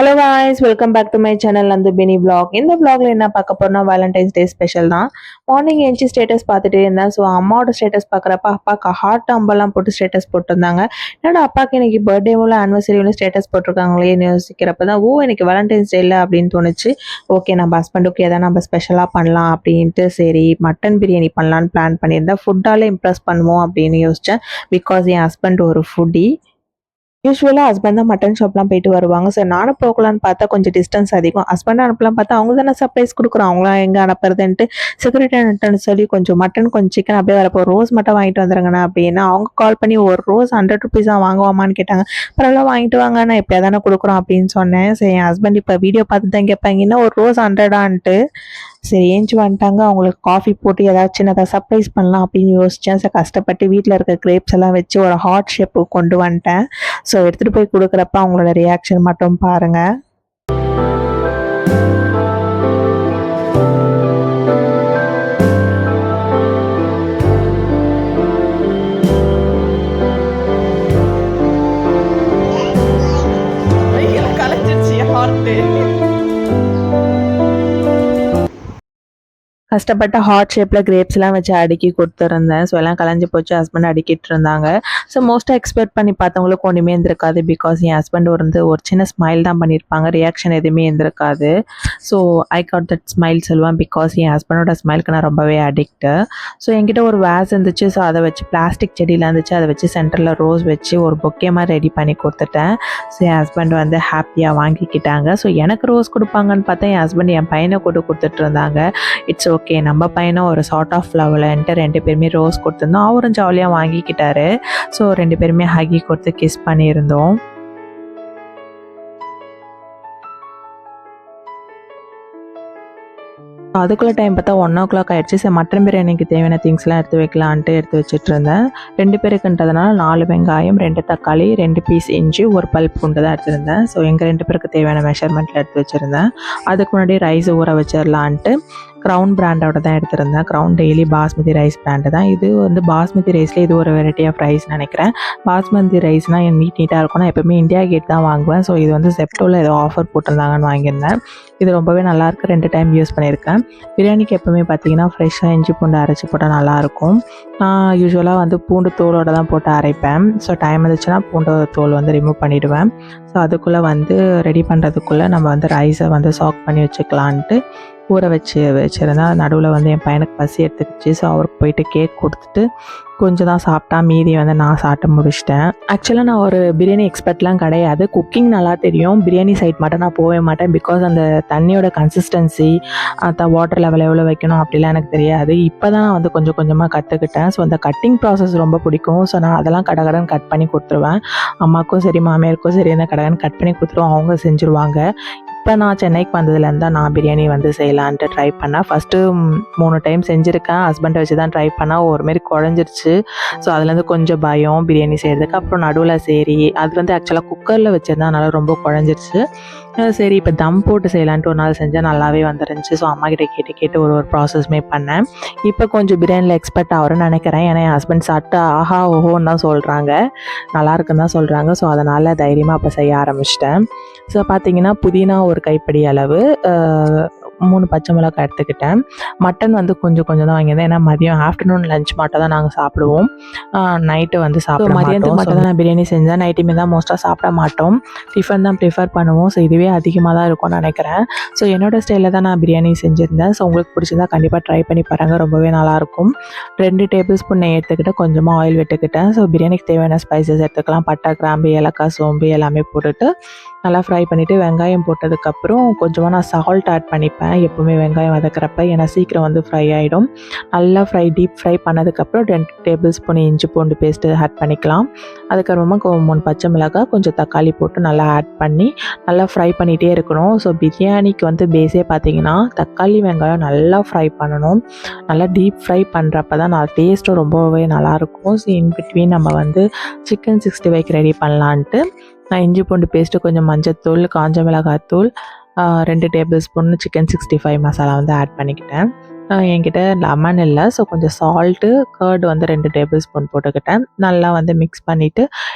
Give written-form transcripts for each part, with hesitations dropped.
Hello guys, welcome back to my channel அந்த பெனி vlog. இந்த vlogல என்ன பார்க்க போறோம்னா வேலண்டைன்ஸ் டே ஸ்பெஷல் தான். மார்னிங் எழுந்துச்சி ஸ்டேட்டஸ் பார்த்துட்டே இருந்தேன். ஸோ அம்மாவோட ஸ்டேட்டஸ் பார்க்குறப்ப அப்பாவுக்கு ஹார்ட் அம்பெல்லாம் போட்டு ஸ்டேட்டஸ் போட்டிருந்தாங்க. என்னோட அப்பாவுக்கு இன்னைக்கு பர்த்டேவும் ஆனிவர்சரியும் ஸ்டேட்டஸ் போட்டிருக்காங்களேன்னு யோசிக்கிறப்ப தான் எனக்கு வேலண்டைன்ஸ் டே இல்லை அப்படின்னு தோணுச்சு. ஓகே, நம்ம ஹஸ்பண்டுக்கு எதாவது நம்ம ஸ்பெஷலாக பண்ணலாம் அப்படின்ட்டு சரி மட்டன் பிரியாணி பண்ணலான்னு பிளான் பண்ணியிருந்தேன். ஃபுட்டாலே இம்ப்ரெஸ் பண்ணுவோம் அப்படின்னு யோசித்தேன். பிகாஸ் என் ஹஸ்பண்ட் ஒரு ஃபுட்டி. யூஸ்வலாக ஹஸ்பண்ட் தான் மட்டன் ஷாப்லாம் போயிட்டு வருவாங்க. ஸோ நானும் போகலான்னு பார்த்தா கொஞ்சம் டிஸ்டன்ஸ் அதிகம். ஹஸ்பண்ட் அனுப்பலாம் பார்த்தா அவங்க தானே சர்ப்ரைஸ் கொடுக்குறோம், அவங்களாம் எங்கே அனுப்புறதுன்ட்டு செக்யூரிட்டி அனுப்பிட்டேன்னு சொல்லி கொஞ்சம் மட்டன் கொஞ்சம் சிக்கன் அப்படியே வரப்போ ரோஸ் மட்டும் வாங்கிட்டு வந்துருங்கண்ணா அப்படின்னா அவங்க கால் பண்ணி ஒரு ரோஸ் 100 rupees வாங்குவாமான்னு கேட்டாங்க. பரவாயில்ல வாங்கிட்டு வாங்க, நான் எப்போ தானே கொடுக்குறோம் அப்படின்னு சொன்னேன். சரி என் ஹஸ்பண்ட் இப்போ வீடியோ பார்த்து தான் கேட்பாங்க, இன்னும் ஒரு ரோஸ் 100 சரி ஏஞ்சி வந்துட்டாங்க. அவங்களுக்கு காஃபி போட்டு ஏதாவது சின்னதாக சர்ப்ரைஸ் பண்ணலாம் அப்படின்னு யோசித்தேன். ஸோ கஷ்டப்பட்டு வீட்டில் இருக்க கிரேப்ஸ் எல்லாம் வச்சு ஒரு ஹார்ட் ஷேப்பு கொண்டு வந்துட்டேன். ஸோ எடுத்துகிட்டு போய் கொடுக்குறப்ப அவங்களோட ரியாக்ஷன் மட்டும் பாருங்கள். கஷ்டப்பட்ட ஹார்ட் ஷேப்பில் கிரேப்ஸ்லாம் வச்சு அடுக்கி கொடுத்துருந்தேன். ஸோ எல்லாம் கலைஞ்சி போச்சு, ஹஸ்பண்ட் அடுக்கிட்டு இருந்தாங்க. ஸோ மோஸ்ட்டாக எக்ஸ்பெக்ட் பண்ணி பார்த்தவங்களுக்கு ஒன்றுமே இருந்திருக்காது. பிகாஸ் என் ஹஸ்பண்ட் ஒரு சின்ன ஸ்மைல் தான் பண்ணியிருப்பாங்க, ரியாக்ஷன் எதுவுமே இருந்திருக்காது. So I got that smile சொல்லுவேன். பிகாஸ் என் ஹஸ்பண்டோட ஸ்மைலுக்கு நான் ரொம்பவே அடிக்ட்டு. ஸோ என்கிட்ட ஒரு வேஸ் இருந்துச்சு. ஸோ அதை வச்சு பிளாஸ்டிக் செடியில் இருந்துச்சு, அதை வச்சு சென்டரில் ரோஸ் வச்சு ஒரு பொக்கே மாதிரி ரெடி பண்ணி கொடுத்துட்டேன். ஸோ என் ஹஸ்பண்ட் ஹாப்பியாக வாங்கிக்கிட்டாங்க. ஸோ எனக்கு ரோஸ் கொடுப்பாங்கன்னு பார்த்தா என் ஹஸ்பண்ட் என் பையனை கொடுத்துட்டு இருந்தாங்க. இட்ஸ் ஓகே, நம்ம பையனும் ஒரு சார்ட் ஆஃப் லவ்லன்ட்டு 2 பேருமே ரோஸ் கொடுத்துருந்தோம். அவரும் ஜாலியாக வாங்கிக்கிட்டாரு. ஸோ 2 பேருமே ஹக்கி கொடுத்து கிஸ் பண்ணியிருந்தோம். அதுக்குள்ளே டைம் பார்த்தா 1 o'clock ஆகிடுச்சு. சரி மட்டன் பிரியாணிக்கு தேவையான திங்ஸ்லாம் எடுத்து வைக்கலான்ட்டு எடுத்து வச்சுட்டு இருந்தேன். 2 பேருக்குன்றதுனால 4 வெங்காயம், 2 தக்காளி, 2 பீஸ் இஞ்சி, ஒரு பல்ப் பூண்டு தான் எடுத்துருந்தேன். ஸோ எங்கள் 2 பேருக்கு தேவையான மெஷர்மெண்ட்டில் எடுத்து வச்சுருந்தேன். அதுக்கு முன்னாடி ரைஸ் ஊற வச்சிடலான்ட்டு க்ரௌன் பிராண்டோட தான் எடுத்திருந்தேன். Crown daily basmati rice brand தான். இது பாஸ்மதி ரைஸில் இது ஒரு வெரைட்டி ஆஃப் ரைஸ் நினைக்கிறேன். பாஸ்மதி ரைஸ்னால் என் நீட்டாக இருக்கும். நான் எப்போவுமே இந்தியா கேட் தான் வாங்குவேன். ஸோ இது செப்டோவில் ஏதோ ஆஃபர் போட்டிருந்தாங்கன்னு வாங்கியிருந்தேன். இது ரொம்பவே நல்லாயிருக்கு, 2 டைம் யூஸ் பண்ணியிருக்கேன். பிரியாணிக்கு எப்போவுமே பார்த்தீங்கன்னா ஃப்ரெஷ்ஷாக இஞ்சி பூண்டு அரைச்சி போட்டால் நல்லாயிருக்கும். நான் யூஸ்வலாக பூண்டு தோலோடு தான் போட்டு அரைப்பேன். ஸோ டைம் இருந்துச்சுன்னா பூண்டு தோல் ரிமூவ் பண்ணிவிடுவேன். ஸோ அதுக்குள்ளே ரெடி பண்ணுறதுக்குள்ளே நம்ம ரைஸை சாக் பண்ணி வச்சுக்கலான்ட்டு ஊற வச்சுருந்தேன். நடுவில் என் பையனுக்கு பசி எடுத்துக்கிச்சு. ஸோ அவருக்கு போயிட்டு கேக் கொடுத்துட்டு கொஞ்சம் தான் சாப்பிட்டா, மீதி நான் சாப்பிட்டு முடிச்சிட்டேன். ஆக்சுவலாக நான் ஒரு பிரியாணி எக்ஸ்பர்ட்லாம் கிடையாது. குக்கிங் நல்லா தெரியும், பிரியாணி சைட் மட்டும் நான் போகவே மாட்டேன். பிகாஸ் அந்த தண்ணியோட கன்சிஸ்டன்சி, வாட்டர் லெவல் எவ்வளோ வைக்கணும் அப்படிலாம் எனக்கு தெரியாது. இப்போ தான் நான் கொஞ்சம் கொஞ்சமாக கற்றுக்கிட்டேன். ஸோ அந்த கட்டிங் ப்ராசஸ் ரொம்ப பிடிக்கும். ஸோ நான் அதெல்லாம் கடகடன் கட் பண்ணி கொடுத்துருவேன். அம்மாவுக்கும் சரி மாமியாருக்கும் சரி அந்த கடகடன் கட் பண்ணி கொடுத்துருவோம், அவங்க செஞ்சுருவாங்க. இப்போ நான் சென்னைக்கு வந்ததுலேருந்து தான் நான் பிரியாணி செய்யலான்ட்டு ட்ரை பண்ணேன். ஃபஸ்ட்டு 3 டைம் செஞ்சுருக்கேன். ஹஸ்பண்டை வச்சு தான் ட்ரை பண்ணேன். ஒருமாரி குழஞ்சிருச்சு. ஸோ அதுலேருந்து கொஞ்சம் பயம் பிரியாணி செய்கிறதுக்கு. அப்புறம் நடுவில் சரி அது ஆக்சுவலாக குக்கரில் வச்சுருந்தா அதனால் ரொம்ப குழஞ்சிருச்சு. சரி இப்போ தம் போட்டு செய்யலான்ட்டு ஒரு நாள் செஞ்சால் நல்லாவே வந்துருந்துச்சு. ஸோ அம்மாக்கிட்ட கேட்டு ஒரு ப்ராசஸ்மே பண்ணேன். இப்போ கொஞ்சம் பிரியாணியில் எக்ஸ்பர்ட் ஆகிறேன்னு நினைக்கிறேன். ஏன்னா என் ஹஸ்பண்ட் சாப்பிட்டு ஆஹா ஓஹோன்னு தான் சொல்கிறாங்க, நல்லாயிருக்குன்னு தான் சொல்கிறாங்க. ஸோ அதனால் தைரியமாக அப்போ செய்ய ஆரம்பிச்சிட்டேன். ஸோ பார்த்தீங்கன்னா புதினா ஒரு கைப்பிடி அளவு, 3 பச்சை மிளகாய் எடுத்துக்கிட்டேன். மட்டன் கொஞ்சம் தான் வாங்கியிருந்தேன். ஏன்னா மதியம் ஆஃப்டர்நூன் லஞ்ச் மட்டும் தான் நாங்கள் சாப்பிடுவோம், நைட்டு சாப்பிடுவோம். மதியத்துக்கு மட்டும் தான் நான் பிரியாணி செஞ்சேன். நைட்டுமே தான் மோஸ்ட்டாக சாப்பிட மாட்டோம், டிஃபன் தான் ப்ரிஃபர் பண்ணுவோம். ஸோ இதுவே அதிகமாக தான் இருக்கும்னு நினைக்கிறேன். ஸோ என்னோடய ஸ்டைலில் தான் நான் பிரியாணி செஞ்சுருந்தேன். ஸோ உங்களுக்கு பிடிச்சிருந்தா கண்டிப்பாக ட்ரை பண்ணி பாருங்கள், ரொம்பவே நல்லாயிருக்கும். 2 டேபிள் ஸ்பூன் நெய் எடுத்துக்கிட்டு கொஞ்சமாக ஆயில் விட்டுக்கிட்டேன். ஸோ பிரியாணிக்கு தேவையான ஸ்பைசஸ் எடுத்துக்கலாம். பட்டை, கிராம்பு, ஏலக்காய், சோம்பு எல்லாமே போட்டுட்டு நல்லா ஃப்ரை பண்ணிவிட்டு வெங்காயம் போட்டதுக்கப்புறம் கொஞ்சமாக நான் சால்ட் ஆட் பண்ணிப்பேன் எப்போவுமே வெங்காயம் வதக்கிறப்ப. ஏன்னா சீக்கிரம் ஃப்ரை ஆகிடும். நல்லா டீப் ஃப்ரை பண்ணதுக்கப்புறம் 2 டேபிள் ஸ்பூன் இஞ்சி பூண்டு பேஸ்ட்டு ஆட் பண்ணிக்கலாம். அதுக்கப்புறமா 3 பச்சை மிளகாய், கொஞ்சம் தக்காளி போட்டு நல்லா ஆட் பண்ணி நல்லா ஃப்ரை பண்ணிகிட்டே இருக்கணும். ஸோ பிரியாணிக்கு பேஸே பார்த்திங்கன்னா தக்காளி வெங்காயம் நல்லா ஃப்ரை பண்ணணும். நல்லா டீப் ஃப்ரை பண்ணுறப்ப தான் டேஸ்ட்டும் ரொம்பவே நல்லாயிருக்கும். ஸோ இன் பிட்வீன் நம்ம சிக்கன் 65 ரெடி பண்ணலான்ட்டு நான் இஞ்சி பூண்டு பேஸ்ட்டு, கொஞ்சம் மஞ்சத்தூள், காஞ்ச மிளகாத்தூள், 2 tablespoon chicken 65 masala add பண்ணிக்கிட்டேன். என்கிட்ட லெமன் இல்லை, ஸோ கொஞ்சம் சால்ட்டு, கர்டு வந்து 2 டேபிள் ஸ்பூன் போட்டுக்கிட்டேன். நல்லா வந்து மிக்ஸ் பண்ணிவிட்டு,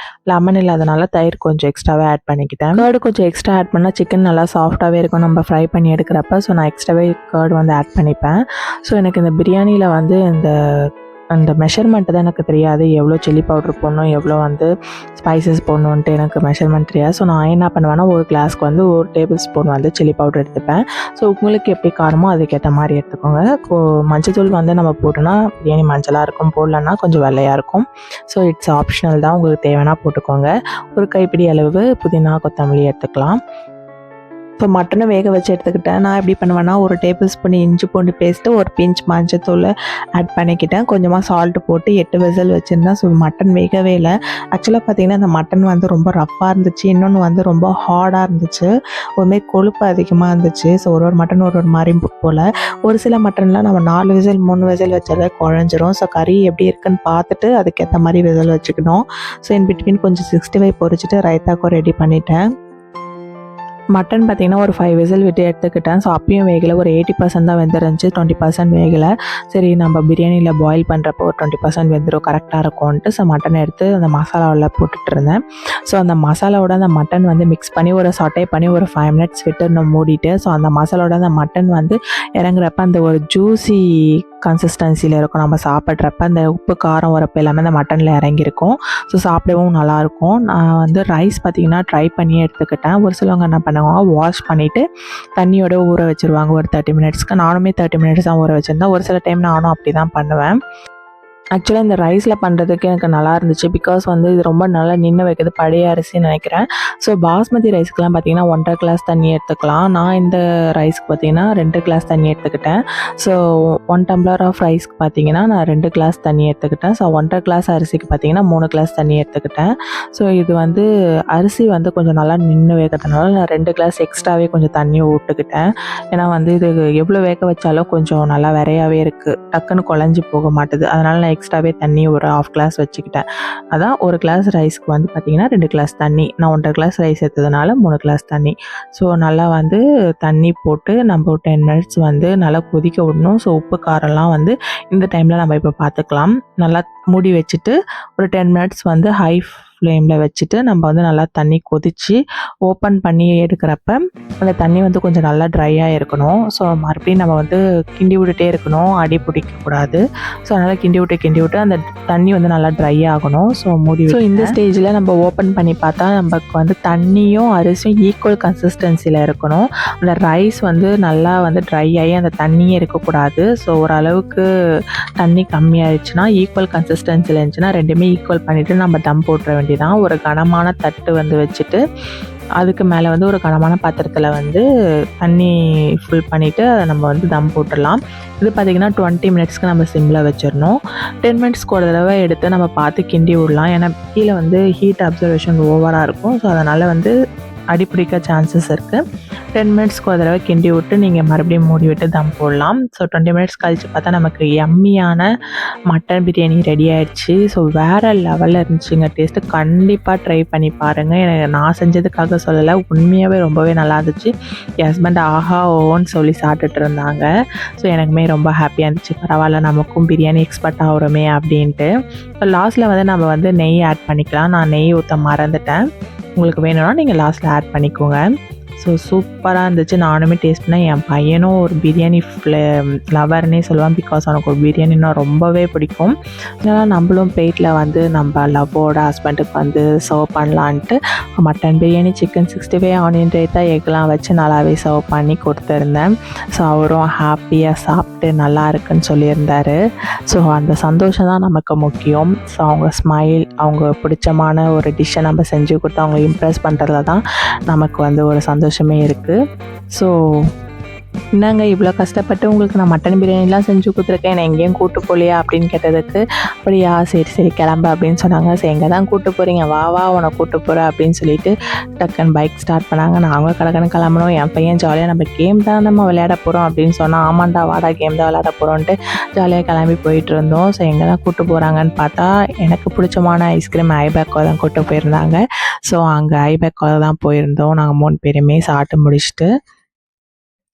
லெமன் இல்லாதனால தயிர் கொஞ்சம் எக்ஸ்ட்ராவே ஆட் பண்ணிக்கிட்டேன். கர்டு கொஞ்சம் எக்ஸ்ட்ரா ஆட் பண்ணால் சிக்கன் நல்லா சாஃப்டாகவே இருக்கும் நம்ம ஃப்ரை பண்ணி எடுக்கிறப்ப. ஸோ நான் எக்ஸ்ட்ராவே கர்டு வந்து ஆட் பண்ணிப்பேன். ஸோ எனக்கு இந்த பிரியாணியில் வந்து அந்த மெஷர்மெண்ட்டு தான் எனக்கு தெரியாது. எவ்வளோ சில்லி பவுட்ரு போடணும், எவ்வளோ வந்து ஸ்பைசஸ் போடணுன்ட்டு எனக்கு மெஷர்மெண்ட் தெரியாது. ஸோ நான் என்ன பண்ணுவேன்னா, ஒரு கிளாஸ்க்கு வந்து 1 டேபிள் ஸ்பூன் வந்து சில்லி பவுடர் எடுத்துப்பேன். ஸோ உங்களுக்கு எப்படி காரமோ அதுக்கேற்ற மாதிரி எடுத்துக்கோங்க. மஞ்சத்தூள் வந்து நம்ம போட்டோன்னா பிரியாணி மஞ்சளாக இருக்கும், போடலன்னா கொஞ்சம் வெள்ளையாக இருக்கும். ஸோ இட்ஸ் ஆப்ஷனல் தான், உங்களுக்கு தேவைன்னா போட்டுக்கோங்க. ஒரு கைப்பிடி அளவு புதினா கொத்தமல்லி எடுத்துக்கலாம். இப்போ மட்டனை வேக வச்சு எடுத்துக்கிட்டேன். நான் எப்படி பண்ணுவேன்னா, ஒரு டேபிள் ஸ்பூன் இஞ்சி பூண்டு பேஸ்ட்டு, ஒரு பிஞ்ச் மஞ்சத்தூள் ஆட் பண்ணிக்கிட்டேன். கொஞ்சமாக சால்ட்டு போட்டு 8 விசில் வச்சுருந்தேன். ஸோ மட்டன் வேகவே இல்லை. ஆக்சுவலாக பார்த்திங்கன்னா அந்த மட்டன் வந்து ரொம்ப ரஃப்பாக இருந்துச்சு, இன்னொன்று வந்து ரொம்ப ஹார்டாக இருந்துச்சு, ஒருமாரி கொழுப்பு அதிகமாக இருந்துச்சு. ஸோ ஒரு மட்டன் ஒரு மாதிரி போல். ஒரு சில மட்டன்லாம் நம்ம 4 விசில் 3 விசில் வச்சாலே குழஞ்சிரும். ஸோ கறி எப்படி இருக்குன்னு பார்த்துட்டு அதுக்கேற்ற மாதிரி விசில் வச்சுக்கணும். ஸோ இன் பிட்வீன் கொஞ்சம் 65 பொரிச்சிட்டு ரைத்தாக்கும் ரெடி பண்ணிட்டேன். மட்டன் பார்த்திங்கன்னா ஒரு 5 விசில் விட்டு எடுத்துக்கிட்டேன். ஸோ அப்பயும் வேகலை, ஒரு 80% தான் வெந்துருந்துச்சு, 20% வேகலை. சரி நம்ம பிரியாணியில் பாயில் பண்ணுறப்போ ஒரு 20% வெந்துடும், கரெக்டாக இருக்கும்ன்ட்டு ஸோ மட்டன் எடுத்து அந்த மசாலாவில் போட்டுட்டு இருந்தேன். ஸோ அந்த மசாலாவோட அந்த மட்டன் வந்து மிக்ஸ் பண்ணி ஒரு சாட்டே பண்ணி ஒரு 5 மினிட்ஸ் விட்டு நான் மூடிட்டு, ஸோ அந்த மசாலாவோட அந்த மட்டன் வந்து இறங்குறப்ப அந்த ஒரு ஜூஸி கன்சிஸ்டன்சியில் இருக்கும். நம்ம சாப்பிட்றப்ப அந்த உப்பு காரம் உரப்பு எல்லாமே அந்த மட்டனில் இறங்கியிருக்கும். ஸோ சாப்பிடவும் நல்லாயிருக்கும். நான் வந்து ரைஸ் பார்த்திங்கன்னா ட்ரை பண்ணி எடுத்துக்கிட்டேன். ஒரு சிலவங்க என்ன பண்ணுவாங்க, வாஷ் பண்ணிவிட்டு தண்ணியோட ஊற வச்சுருவாங்க ஒரு 30 மினிட்ஸ்க்கு. நானுமே 30 மினிட்ஸ் தான் ஊற வச்சுருந்தேன். ஒரு சில டைம் நானும் அப்படி தான் பண்ணுவேன். ஆக்சுவலாக இந்த ரைஸில் பண்ணுறதுக்கு எனக்கு நல்லா இருந்துச்சு, பிகாஸ் வந்து இது ரொம்ப நல்லா நின்று வைக்கிறது, பழைய அரிசின்னு நினைக்கிறேன். ஸோ பாஸ்மதி ரைஸ்க்கெலாம் பார்த்திங்கன்னா 1.5 கிளாஸ் தண்ணி எடுத்துக்கலாம். நான் இந்த ரைஸ்க்கு பார்த்திங்கன்னா 2 கிளாஸ் தண்ணி எடுத்துக்கிட்டேன். ஸோ 1 டம்ளர் ஆஃப் ரைஸ்க்கு பார்த்திங்கன்னா நான் 2 கிளாஸ் தண்ணி எடுத்துக்கிட்டேன். ஸோ 1.5 கிளாஸ் அரிசிக்கு பார்த்திங்கன்னா 3 கிளாஸ் தண்ணி எடுத்துக்கிட்டேன். ஸோ இது வந்து அரிசி வந்து கொஞ்சம் நல்லா நின்று வைக்கிறதுனால நான் 2 கிளாஸ் எக்ஸ்ட்ராவே கொஞ்சம் தண்ணி விட்டுக்கிட்டேன். ஏன்னா வந்து இது எவ்வளோ வேக வச்சாலும் கொஞ்சம் நல்லா விரையாவே இருக்குது, டக்குன்னு குழஞ்சி போக மாட்டுது. அதனால் நான் எக்ஸ்ட்ராவே தண்ணி ஒரு 1/2 கிளாஸ் வச்சுக்கிட்டேன். அதான் ஒரு கிளாஸ் ரைஸ்க்கு வந்து பார்த்திங்கன்னா 2 கிளாஸ் தண்ணி, நான் 1.5 கிளாஸ் ரைஸ் எடுத்ததுனால 3 கிளாஸ் தண்ணி. ஸோ நல்லா வந்து தண்ணி போட்டு நம்ம ஒரு 10 மினிட்ஸ் வந்து நல்லா கொதிக்க விடணும். ஸோ உப்பு காரம்லாம் வந்து இந்த டைமில் நம்ம இப்போ பார்த்துக்கலாம். நல்லா மூடி வச்சுட்டு ஒரு 10 மினிட்ஸ் வந்து ஹை ஃப்ளேமில் வச்சுட்டு நம்ம வந்து நல்லா தண்ணி கொதித்து ஓப்பன் பண்ணி எடுக்கிறப்ப அந்த தண்ணி வந்து கொஞ்சம் நல்லா ட்ரையாக இருக்கணும். ஸோ மறுபடியும் நம்ம வந்து கிண்டி விட்டுட்டே இருக்கணும், அடி பிடிக்கக்கூடாது. ஸோ அதனால் கிண்டி விட்டு அந்த தண்ணி வந்து நல்லா ட்ரை ஆகணும். ஸோ மூடி. ஸோ இந்த ஸ்டேஜில் நம்ம ஓப்பன் பண்ணி பார்த்தா நமக்கு வந்து தண்ணியும் அரிசியும் ஈக்குவல் கன்சிஸ்டன்சியில் இருக்கணும். அந்த ரைஸ் வந்து நல்லா வந்து ட்ரை ஆகி அந்த தண்ணியே இருக்கக்கூடாது. ஸோ ஓரளவுக்கு தண்ணி கம்மியாகிடுச்சுன்னா, ஈக்குவல் கன்சிஸ்டன்சியில் இருந்துச்சுன்னா ரெண்டுமே ஈக்குவல் பண்ணிவிட்டு நம்ம தம் போட்டுற வேண்டியதான். ஒரு கனமான தட்டு வந்து வச்சுட்டு அதுக்கு மேலே வந்து ஒரு கனமான பாத்திரத்தில் வந்து தண்ணி ஃபுல் பண்ணிவிட்டு அதை நம்ம வந்து தம் போட்டுடலாம். இது பார்த்திங்கன்னா 20 மினிட்ஸ்க்கு நம்ம சிம்மில் வச்சிடணும். 10 மினிட்ஸ்க்கு ஒரு தடவை எடுத்து நம்ம பார்த்து கிண்டி விடலாம். ஏன்னா கீழே வந்து ஹீட் அப்சர்வேஷன் ஓவராக இருக்கும். ஸோ அதனால் வந்து அடிப்பிடிக்க சான்சஸ் இருக்குது. 10 மினிட்ஸ்க்கு ஒரு தடவை கிண்டி விட்டு நீங்கள் மறுபடியும் மூடி விட்டு தம் போடலாம். ஸோ 20 மினிட்ஸ் கழித்து பார்த்தா நமக்கு எம்மியான மட்டன் பிரியாணி ரெடி ஆகிடுச்சு. ஸோ வேறு லெவலில் இருந்துச்சுங்க டேஸ்ட்டு. கண்டிப்பாக ட்ரை பண்ணி பாருங்கள். எனக்கு நான் செஞ்சதுக்காக சொல்லலை, உண்மையாகவே ரொம்பவே நல்லா இருந்துச்சு. என் ஹஸ்பண்ட் ஆஹா ஓன்னு சொல்லி சாப்பிட்டுட்டு இருந்தாங்க. ஸோ எனக்குமே ரொம்ப ஹாப்பியாக இருந்துச்சு. பரவாயில்ல, நமக்கும் பிரியாணி எக்ஸ்பர்ட் ஆகிறோமே அப்படின்ட்டு. ஸோ லாஸ்ட்டில் வந்து நம்ம வந்து நெய் ஆட் பண்ணிக்கலாம். நான் நெய் ஊற்ற மறந்துட்டேன். உங்களுக்கு வேணும்னா நீங்கள் லாஸ்ட்டில் ஆட் பண்ணிக்கோங்க. ஸோ சூப்பராக இருந்துச்சு. நானுமே டேஸ்ட் பண்ணேன். என் பையனும் ஒரு பிரியாணி லவர்னே சொல்லுவான், பிகாஸ் அவனுக்கு ஒரு பிரியாணின்னா ரொம்பவே பிடிக்கும். அதனால் நம்மளும் பிளேட்டில் வந்து நம்ம லவ்வோட ஹஸ்பண்டுக்கு வந்து சர்வ் பண்ணலான்ட்டு mutton biryani, chicken 65, onion raita, எக்லாம் வச்சு நல்லாவே சர்வ் பண்ணி கொடுத்துருந்தேன். ஸோ அவரும் ஹாப்பியாக சாப்பிட்டு நல்லா இருக்குன்னு சொல்லியிருந்தார். ஸோ அந்த சந்தோஷம் தான் நமக்கு முக்கியம். ஸோ அவங்க ஸ்மைல், அவங்க பிடிச்சமான ஒரு டிஷ்ஷை நம்ம செஞ்சு கொடுத்து அவங்களை இம்ப்ரெஸ் பண்ணுறதுல தான் நமக்கு வந்து ஒரு சந்தோஷமே இருக்குது. ஸோ என்னங்க இவ்வளோ கஷ்டப்பட்டு உங்களுக்கு நான் மட்டன் பிரியாணிலாம் செஞ்சு கொடுத்துருக்கேன், என்னை எங்கேயும் கூட்டு போகலையா அப்படின்னு கேட்டதுக்கு, அப்படியா சரி கிளம்பு அப்படின்னு சொன்னாங்க. சரி எங்கே தான் கூட்டு போகிறீங்க, வா உன்னை கூட்டு போகிறேன் அப்படின்னு சொல்லிட்டு டக்குன்னு பைக் ஸ்டார்ட் பண்ணாங்க. நாங்களும் கடற்கன்னு கிளம்பணும். என் பையன் ஜாலியாக நம்ம கேம் தான் நம்ம விளையாட போகிறோம் அப்படின்னு சொன்னால், ஆமாண்டா வாடா கேம் தான் விளையாட போகிறோன்ட்டு ஜாலியாக கிளம்பி போயிட்டு இருந்தோம். ஸோ எங்கே தான் கூட்டு போகிறாங்கன்னு பார்த்தா, எனக்கு பிடிச்சமான ஐஸ்கிரீம் ஐபேக்கோ தான் கூட்டு போயிருந்தாங்க. ஸோ அங்கே ஐபேக்கோ தான் போயிருந்தோம் நாங்கள் 3 பேருமே சாப்பிட்டு முடிச்சுட்டு.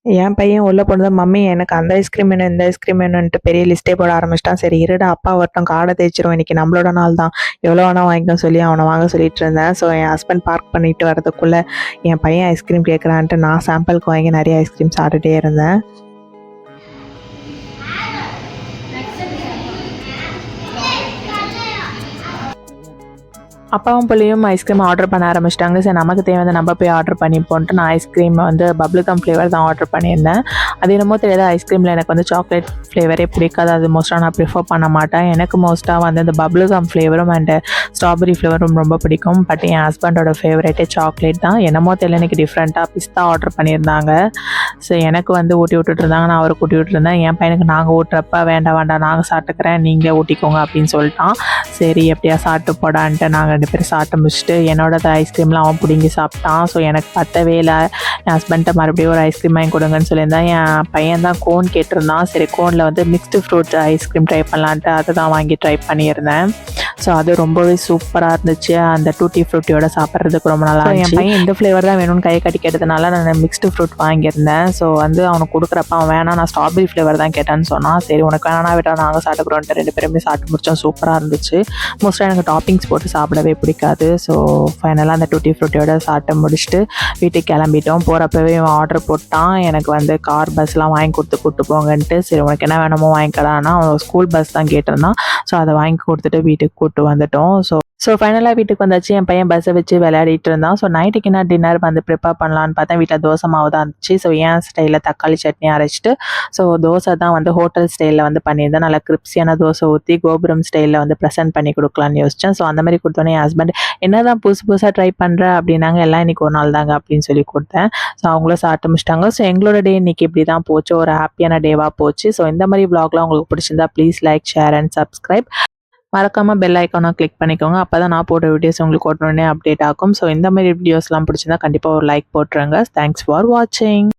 என் பையன் உள்ள போனதும் மம்மி எனக்கு அந்த ஐஸ்கிரீம் வேணும் இந்த ஐஸ்கிரீம் வேணும்ன்ட்டு பெரிய லிஸ்ட்டே போட ஆரம்பிச்சிட்டான். சரி இருடா அப்பா வரட்டும் காடை தேய்ச்சிரும் இன்னைக்கு நம்மளோட நாள் தான் எவ்வளோ வேணா வாங்கிக்க சொல்லி அவனை வாங்க சொல்லிட்டு இருந்தேன். ஸோ என் ஹஸ்பண்ட் பார்க் பண்ணிட்டு வரதுக்குள்ளே என் பையன் ஐஸ்கிரீம் கேட்குறான்ட்டு நான் சாம்பிளுக்கு வாங்கி நிறைய ஐஸ்கிரீம் சாப்பிட்டுட்டே இருந்தேன். அப்பாவும் பிள்ளையும் ஐஸ்கிரீம் ஆர்டர் பண்ண ஆரம்பிச்சிட்டாங்க. சரி நமக்கு தேவையான நம்ம போய் ஆர்டர் பண்ணிப்போன்ட்டு நான் ஐஸ்கிரீம் வந்து பப்ளு கம் ஃப்ளேவர் தான் ஆர்டர் பண்ணியிருந்தேன். அது என்னமோ தெரியாது ஐஸ்கிரீமில் எனக்கு வந்து சாக்லேட் ஃப்ளேவரே பிடிக்காது. அது மோஸ்ட்டாக நான் ப்ரிஃபர் பண்ண மாட்டேன். எனக்கு மோஸ்ட்டாக வந்து இந்த பப்ளு கம் ஃப்ளேவரும் அண்டு ஸ்ட்ராபெரி ஃப்ளேவரும் ரொம்ப பிடிக்கும். பட் என் ஹஸ்பண்டோட ஃபேவரேட்டே சாக்லேட் தான். என்னமோ தெரியல எனக்கு டிஃப்ரெண்ட்டாக பிஸ்தா ஆர்டர் பண்ணியிருந்தாங்க. ஸோ எனக்கு வந்து ஊட்டி விட்டுட்டு இருந்தாங்க, நான் அவருக்கு ஊட்டி விட்டுருந்தேன். என் பையனுக்கு நாங்கள் ஊட்டுறப்ப வேண்டாம் நாங்கள் சாப்பிட்டுக்கிறேன் நீங்கள் ஊட்டிக்கோங்க அப்படின்னு சொல்லிட்டான். சரி எப்படியா சாப்பிட்டு போடான்ட்டு நாங்கள் 2 பேரும் சாப்பிட்டு முடிச்சுட்டு என்னோட ஐஸ்கிரீம்லாம் அவன் பிடிங்கி சாப்பிட்டான். ஸோ எனக்கு பத்தவே இல்லை. என் ஹஸ்பண்ட்டை மறுபடியும் ஒரு ஐஸ்கிரீம் வாங்கி கொடுங்கன்னு சொல்லியிருந்தேன். என் பையன் தான் கோன் கேட்டிருந்தான். சரி கோனில் வந்து மிக்ஸ்டு ஃப்ரூட் ஐஸ்கிரீம் ட்ரை பண்ணலான்ட்டு அதை தான் வாங்கி ட்ரை பண்ணியிருந்தேன். ஸோ அது ரொம்பவே சூப்பராக இருந்துச்சு. அந்த டூட்டி ஃப்ரூட்டியோட சாப்பிட்றதுக்கு ரொம்ப நல்லா இருந்துச்சு. என் பையன் இந்த ஃப்ளேவர் தான் வேணும்னு கை கட்டி கேட்டதுனால நான் மிக்ஸ்டு ஃப்ரூட் வாங்கியிருந்தேன். ஸோ வந்து அவனுக்கு கொடுக்குறப்ப அவன் வேணாம் நான் ஸ்ட்ராபெரி ஃப்ளேவர் தான் கேட்டான்னு சொன்னான். சரி உனக்கு வேணா விட்டா நாங்கள் சாப்பிட்டுக்குறோன்ட்டு 2 பேருமே சாப்பிட்டு முடிச்சோம். சூப்பராக இருந்துச்சு. மோஸ்ட்டாக எனக்கு டாப்பிங்ஸ் போட்டு சாப்பிடவே பிடிக்காது. ஸோ ஃபைனலாக அந்த டூட்டி ஃப்ரூட்டியோட சாப்பிட்டு முடிச்சுட்டு வீட்டுக்கு கிளம்பிட்டோம். போகிறப்பவே இவன் ஆர்டர் போட்டான் எனக்கு வந்து கார் பஸ்லாம் வாங்கி கூப்பிட்டு போங்கன்ட்டு. சரி உனக்கு என்ன வேணுமோ வாங்கிக்கலான்னா அவன் ஸ்கூல் பஸ் தான் கேட்டிருந்தான். ஸோ அதை வாங்கி கொடுத்துட்டு வீட்டுக்கு கூப்பிட்டு வந்துட்டோம். ஸோ ஃபைனலாக வீட்டுக்கு வந்தாச்சு. என் பையன் பஸ்ஸை வச்சு விளையாடிட்டு இருந்தான். ஸோ நைட்டுக்கு என்ன டின்னர் வந்து ப்ரிப்பேர் பண்ணலான்னு பார்த்தேன். வீட்டில் தோசை மாவு தான் இருந்துச்சு. ஸோ என் ஸ்டைலில் தக்காளி சட்னி அரைச்சிட்டு ஸோ தோசை தான் வந்து ஹோட்டல் ஸ்டைலில் வந்து பண்ணியிருந்தேன். நல்லா கிரிப்ஸியான தோசை ஊற்றி கோபுரம் ஸ்டைலில் வந்து ப்ரெசென்ட் பண்ணி கொடுக்கலான்னு யோசித்தேன். ஸோ அந்த மாதிரி கொடுத்தோன்னே என் ஹஸ்பண்ட் என்ன தான் புதுசாக ட்ரை பண்ணுற அப்படின்னாங்க. எல்லாம் இன்றைக்கி ஒரு நாள் தாங்க அப்படின்னு சொல்லி கொடுத்தேன். ஸோ அவங்களும் சாப்பிட்டு முடிச்சிட்டாங்க. ஸோ எங்களோட டே இன்றைக்கி இப்படி தான் போச்சு. ஒரு ஹாப்பியான டேவாக போச்சு. ஸோ இந்த மாதிரி vlogலாம் உங்களுக்கு பிடிச்சிருந்தா please like share and subscribe. மறக்காமல் பெல் ஐக்கானை கிளிக் பண்ணிக்கோங்க. அப்போ தான் நான் போடுற வீடியோஸ் உங்களுக்கு உடனே அப்டேட் ஆகும். ஸோ இந்த மாதிரி வீடியோஸ்லாம் பிடிச்சிருந்தா கண்டிப்பாக ஒரு லைக் போட்டுருங்க. தேங்க்ஸ் ஃபார் வாட்சிங்.